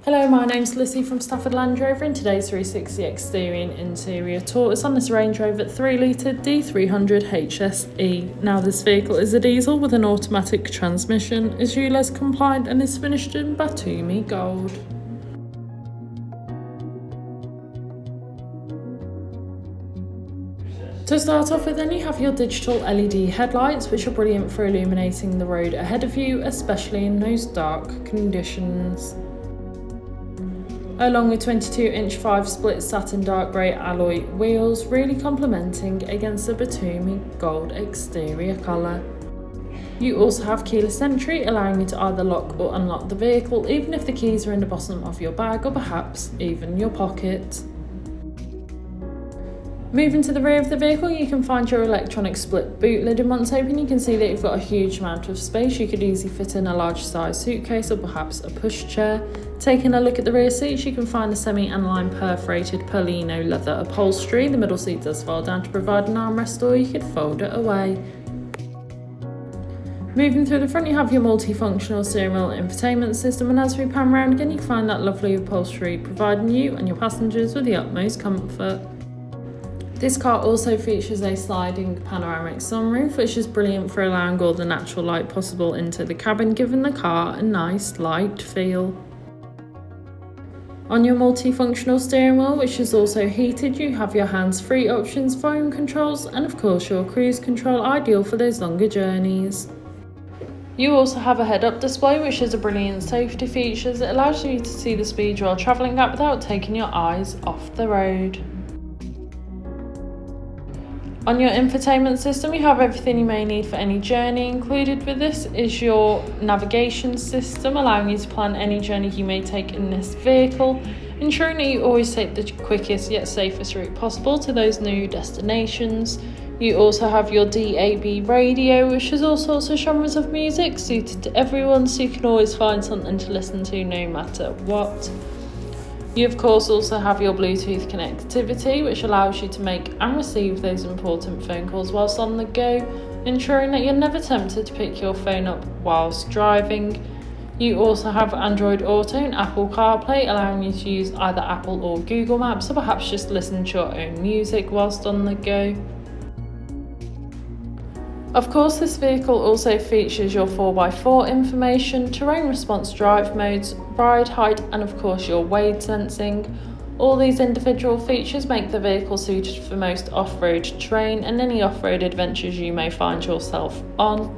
Hello, my name's Lizzie from Stafford Land Rover, and today's 360 exterior and interior tour is on this Range Rover 3.0 D300 HSE. Now this vehicle is a diesel with an automatic transmission, is ULEZ compliant and is finished in Batumi gold. To start off with, then you have your digital LED headlights, which are brilliant for illuminating the road ahead of you, especially in those dark conditions. Along with 22-inch 5-split satin dark grey alloy wheels, really complementing against the Batumi gold exterior colour. You also have keyless entry, allowing you to either lock or unlock the vehicle, even if the keys are in the bottom of your bag or perhaps even your pocket. Moving to the rear of the vehicle, you can find your electronic split boot lid, and once open you can see that you've got a huge amount of space. You could easily fit in a large size suitcase or perhaps a pushchair. Taking a look at the rear seats, you can find the semi-aniline perforated Perlino leather upholstery. The middle seat does fold down to provide an armrest, or you could fold it away. Moving through the front, you have your multifunctional steering wheel infotainment system, and as we pan around again you can find that lovely upholstery providing you and your passengers with the utmost comfort. This car also features a sliding panoramic sunroof, which is brilliant for allowing all the natural light possible into the cabin, giving the car a nice light feel. On your multifunctional steering wheel, which is also heated, you have your hands-free options, volume controls, and of course your cruise control, ideal for those longer journeys. You also have a head-up display, which is a brilliant safety feature. It allows you to see the speed you are travelling at without taking your eyes off the road. On your infotainment system, you have everything you may need for any journey. Included with this is your navigation system, allowing you to plan any journey you may take in this vehicle, ensuring that you always take the quickest yet safest route possible to those new destinations. You also have your DAB radio, which has all sorts of genres of music suited to everyone, so you can always find something to listen to no matter what. You of course also have your Bluetooth connectivity, which allows you to make and receive those important phone calls whilst on the go, ensuring that you're never tempted to pick your phone up whilst driving. You also have Android Auto and Apple CarPlay, allowing you to use either Apple or Google Maps, or perhaps just listen to your own music whilst on the go. Of course, this vehicle also features your 4x4 information, terrain response drive modes, ride height, and of course your weight sensing. All these individual features make the vehicle suited for most off-road terrain and any off-road adventures you may find yourself on.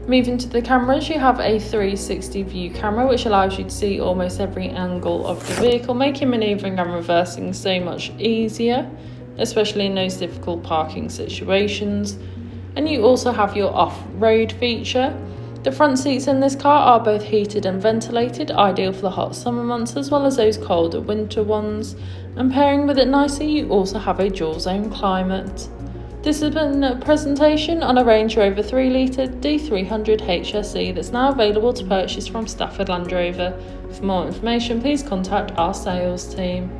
Moving to the cameras, you have a 360 view camera, which allows you to see almost every angle of the vehicle, making manoeuvring and reversing so much easier, especially in those difficult parking situations. And you also have your off-road feature. The front seats in this car are both heated and ventilated, ideal for the hot summer months as well as those colder winter ones. And pairing with it nicely, you also have a dual zone climate. This has been a presentation on a Range Rover 3.0 D300 HSE that's now available to purchase from Stafford Land Rover. For more information, please contact our sales team.